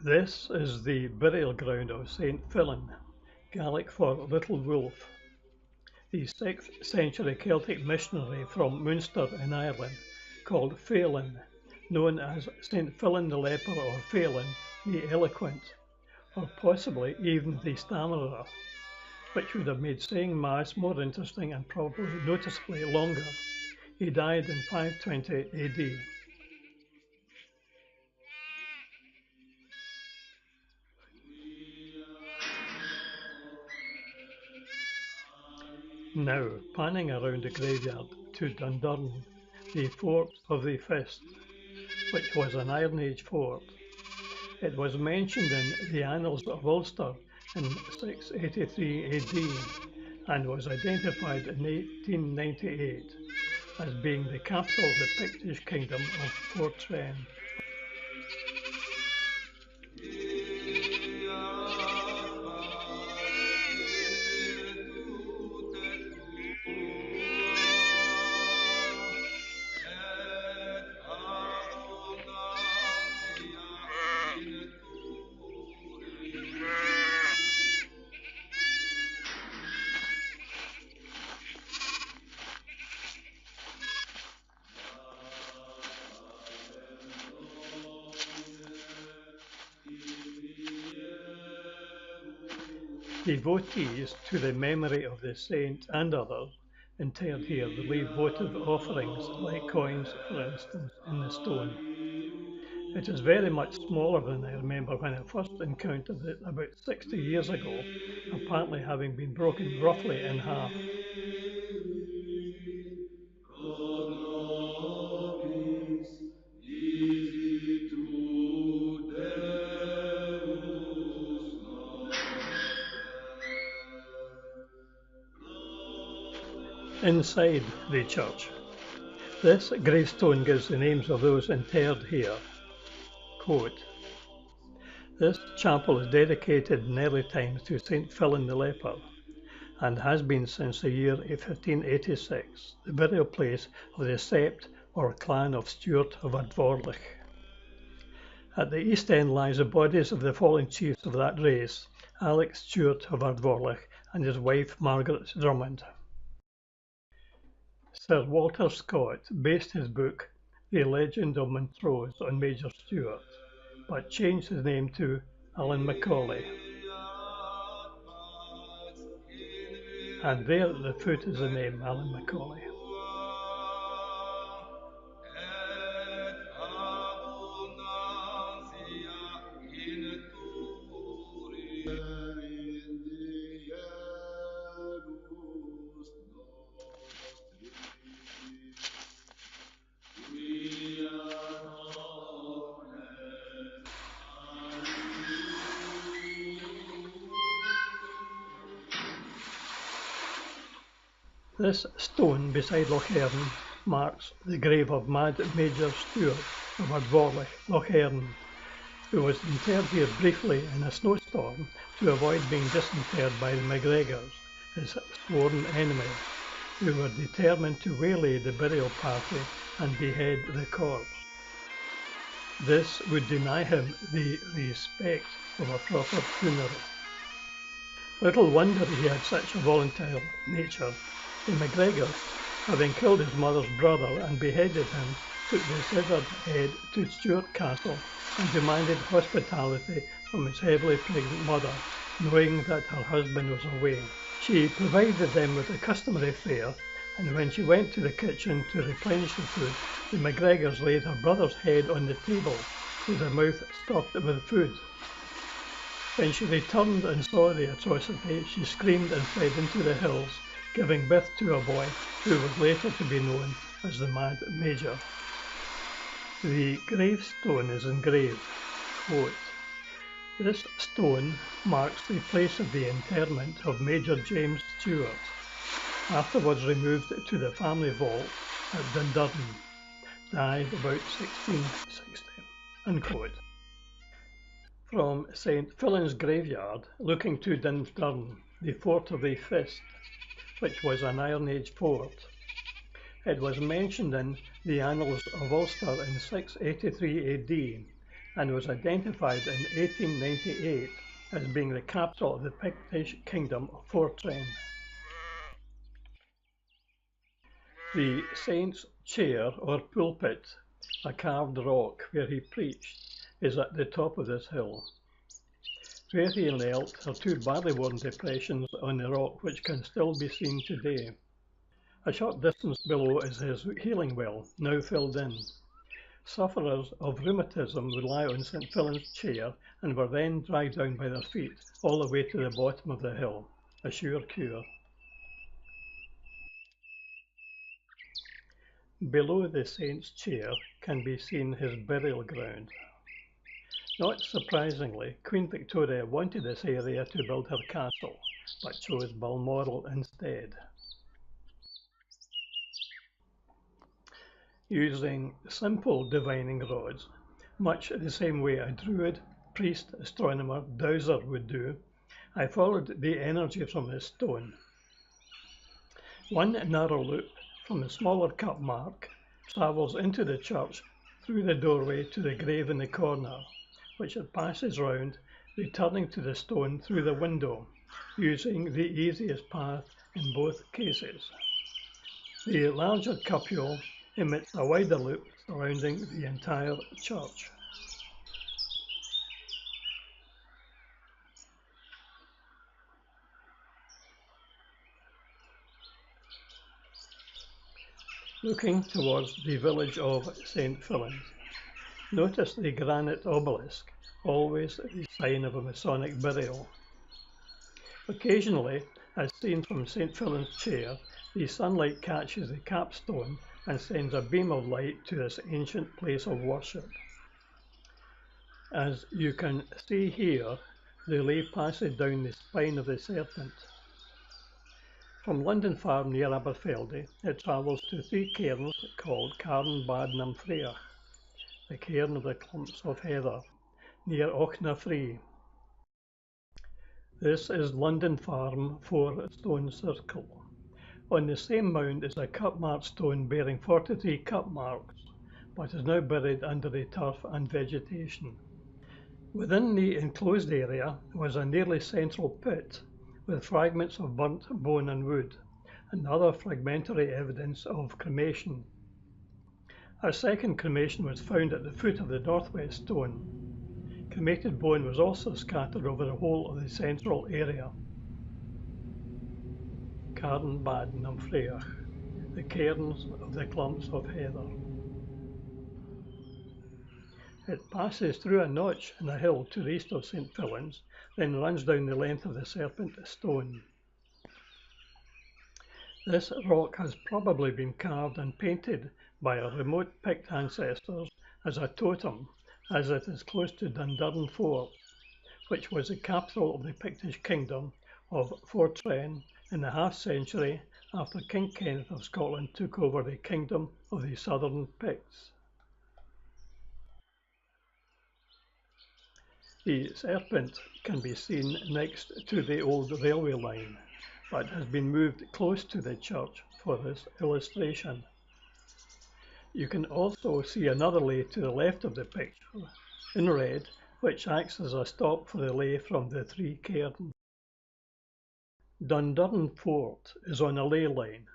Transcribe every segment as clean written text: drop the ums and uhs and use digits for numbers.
This is the burial ground of Saint Fillan, Gaelic for Little Wolf, the 6th century Celtic missionary from Munster in Ireland, called Phelan, known as Saint Fillan the Leper or Phelan the Eloquent, or possibly even the Stammerer, which would have made saying Mass more interesting and probably noticeably longer. He died in 520 AD. Now, panning around the graveyard to Dundurn, the fort of the Fist, which was an Iron Age fort. It was mentioned in the Annals of Ulster in 683 AD and was identified in 1898 as being the capital of the Pictish kingdom of Fortran. Devotees to the memory of the saint and others interred here leave votive offerings, like coins, for instance, in the stone. It is very much smaller than I remember when I first encountered it about 60 years ago, apparently having been broken roughly in half. Inside the church, this gravestone gives the names of those interred here. Quote, "This chapel is dedicated in early times to St. Fillan the Leper, and has been since the year 1586, the burial place of the sept or clan of Stewart of Ardvorlich. At the east end lies the bodies of the fallen chiefs of that race, Alex Stewart of Ardvorlich and his wife Margaret Drummond." Sir Walter Scott based his book The Legend of Montrose on Major Stewart, but changed his name to Alan Macaulay. And there at the foot is the name Alan Macaulay. This stone beside Lochern marks the grave of Mad Major Stewart of Ardvorlich, Lochern, who was interred here briefly in a snowstorm to avoid being disinterred by the MacGregors, his sworn enemies, who were determined to waylay the burial party and behead the corpse. This would deny him the respect of a proper funeral. Little wonder he had such a volatile nature. The MacGregors, having killed his mother's brother and beheaded him, took the severed head to Stewart Castle and demanded hospitality from his heavily pregnant mother, knowing that her husband was away. She provided them with the customary fare, and when she went to the kitchen to replenish the food, the MacGregors laid her brother's head on the table with her mouth stopped with food. When she returned and saw the atrocity, she screamed and fled into the hills, giving birth to a boy who was later to be known as the Mad Major. The gravestone is engraved, quote, "This stone marks the place of the interment of Major James Stewart, afterwards removed to the family vault at Dundurn, died about 1660, unquote." From St. Fillan's graveyard, looking to Dundurn, the fort of the Fist, which was an Iron Age fort. It was mentioned in the Annals of Ulster in 683 AD and was identified in 1898 as being the capital of the Pictish kingdom of Fortran. The saint's chair or pulpit, a carved rock where he preached, is at the top of this hill. Where he knelt are two badly worn depressions on the rock which can still be seen today. A short distance below is his healing well, now filled in. Sufferers of rheumatism would lie on St. Fillan's chair and were then dragged down by their feet all the way to the bottom of the hill, a sure cure. Below the saint's chair can be seen his burial ground. Not surprisingly, Queen Victoria wanted this area to build her castle, but chose Balmoral instead. Using simple divining rods, much the same way a druid, priest, astronomer, dowser would do, I followed the energy from the stone. One narrow loop from the smaller cup mark travels into the church through the doorway to the grave in the corner, which it passes round, returning to the stone through the window, using the easiest path in both cases. The larger cupule emits a wider loop surrounding the entire church. Looking towards the village of St. Fillan's, notice the granite obelisk, always the sign of a Masonic burial. Occasionally, as seen from St. Fillan's chair, the sunlight catches the capstone and sends a beam of light to this ancient place of worship. As you can see here, the lay passes down the spine of the serpent. From London Farm near Aberfeldy, it travels to three cairns called Cairn Bad Namfreach, the cairn of the clumps of heather, near Ochnafree. This is London Farm 4-stone circle. On the same mound is a cup-marked stone bearing 43 cup marks, but is now buried under the turf and vegetation. Within the enclosed area was a nearly central pit with fragments of burnt bone and wood, and other fragmentary evidence of cremation. A second cremation was found at the foot of the northwest stone. Cremated bone was also scattered over the whole of the central area. Cairn Bad Namfreach, the cairns of the clumps of heather. It passes through a notch in the hill to the east of St. Fillan's, then runs down the length of the serpent stone. This rock has probably been carved and painted by our remote Pict ancestors as a totem, as it is close to Dundurn Fort, which was the capital of the Pictish kingdom of Fortran in the half-century after King Kenneth of Scotland took over the kingdom of the southern Picts. The serpent can be seen next to the old railway line, but has been moved close to the church for this illustration. You can also see another lay to the left of the picture, in red, which acts as a stop for the lay from the three cairns. Dundurn Fort is on a ley line,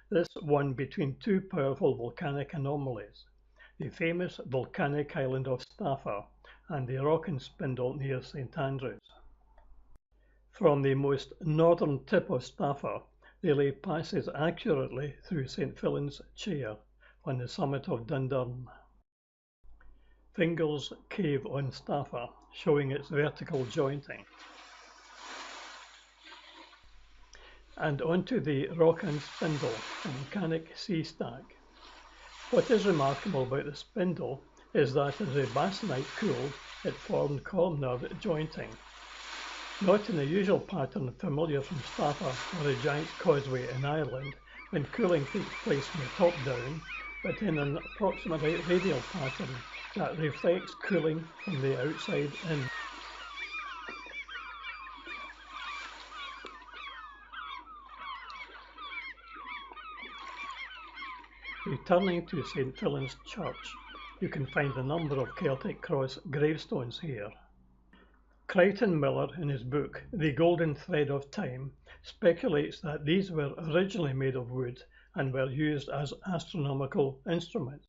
this one between two powerful volcanic anomalies, the famous volcanic island of Staffa and the rock and spindle near St. Andrews. From the most northern tip of Staffa, the ley passes accurately through St. Fillan's chair on the summit of Dundurn. Fingal's Cave on Staffa, showing its vertical jointing. And onto the rock and spindle, a volcanic sea stack. What is remarkable about the spindle is that as the basanite cooled, it formed columnar jointing. Not in the usual pattern familiar from Staffa or the giant causeway in Ireland, when cooling takes place from the top down, but in an approximately radial pattern that reflects cooling from the outside in. Returning to St. Fillan's Church, You can find a number of Celtic Cross gravestones here. Crichton Miller, in his book The Golden Thread of Time, speculates that these were originally made of wood and were used as astronomical instruments.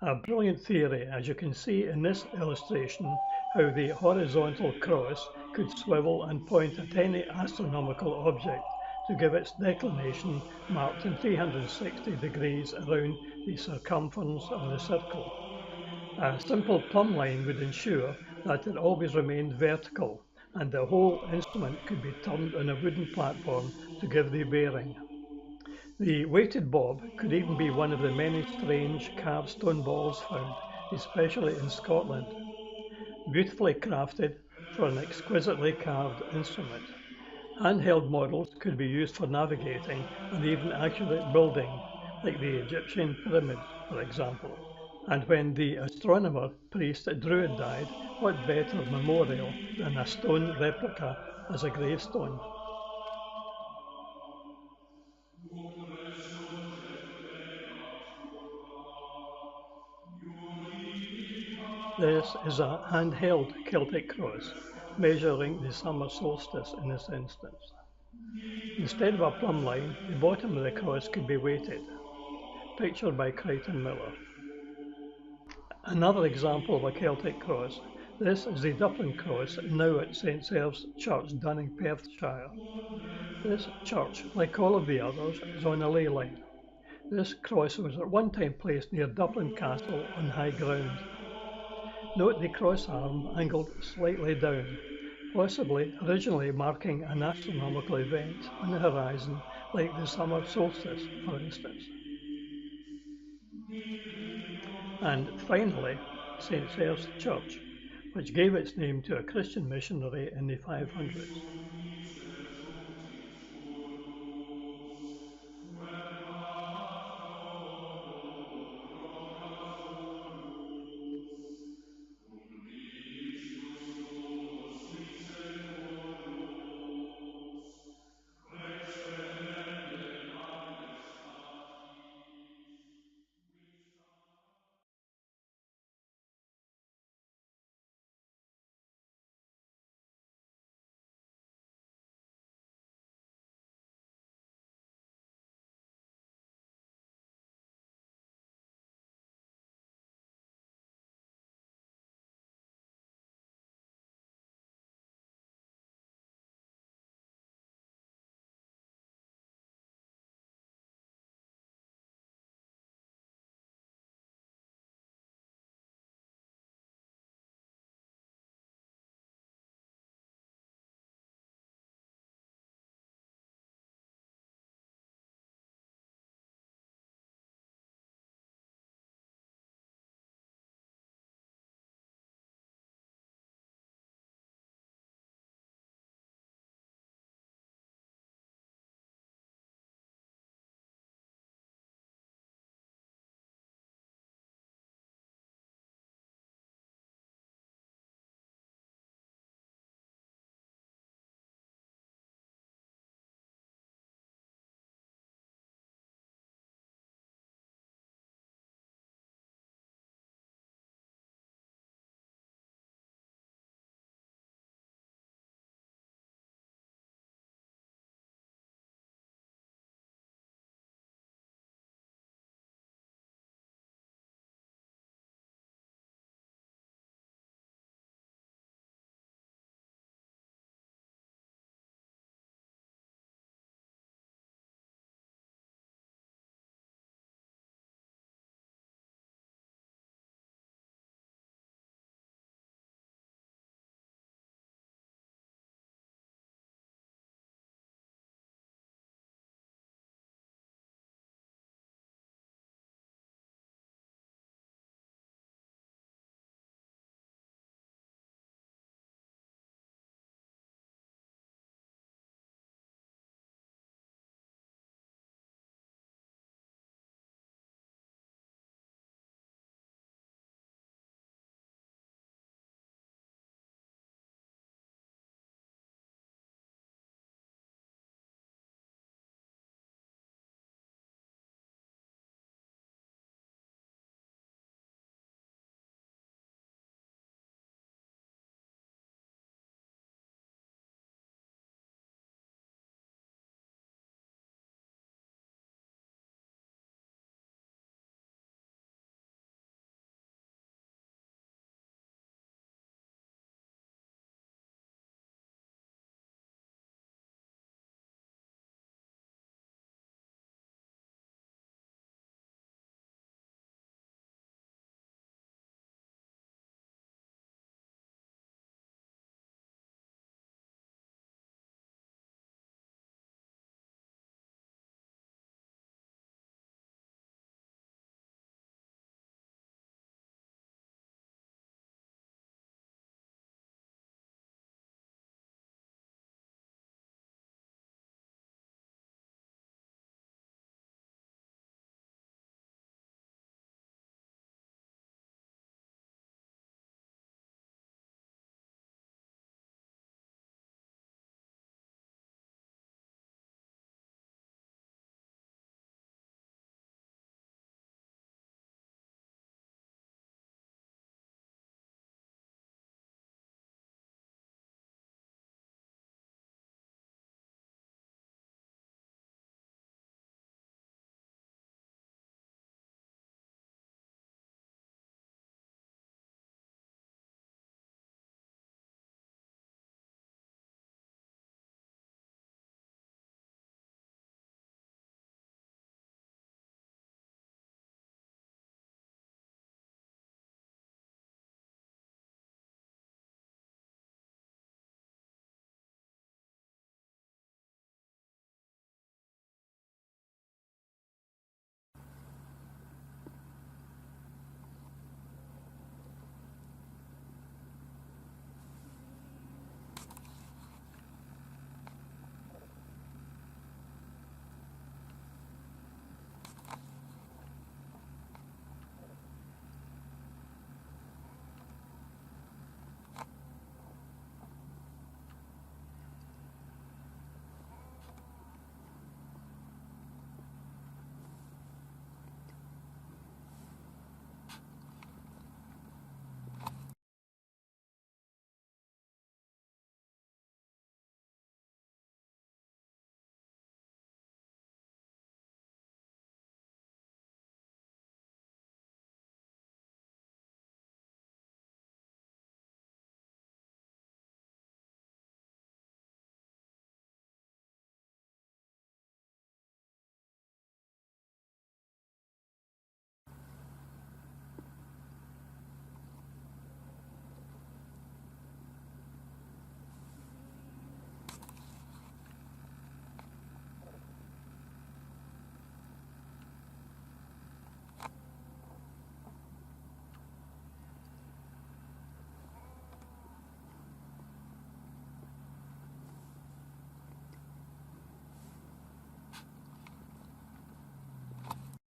A brilliant theory, as you can see in this illustration, how the horizontal cross could swivel and point at any astronomical object to give its declination marked in 360 degrees around the circumference of the circle. A simple plumb line would ensure that it always remained vertical, and the whole instrument could be turned on a wooden platform to give the bearing. The weighted bob could even be one of the many strange carved stone balls found, especially in Scotland, beautifully crafted for an exquisitely carved instrument. Handheld models could be used for navigating and even accurate building, like the Egyptian pyramids, for example. And when the astronomer, priest, druid died, what better memorial than a stone replica as a gravestone? This is a handheld Celtic cross, measuring the summer solstice in this instance. Instead of a plumb line, the bottom of the cross could be weighted, pictured by Crichton Miller. Another example of a Celtic cross. This is the Dublin Cross, now at St Serve's Church, Dunning, Perthshire. This church, like all of the others, is on a ley line. This cross was at one time placed near Dublin Castle on high ground. Note the cross arm angled slightly down, possibly originally marking an astronomical event on the horizon, like the summer solstice, for instance. And finally, St Serve's Church, which gave its name to a Christian missionary in the 500s.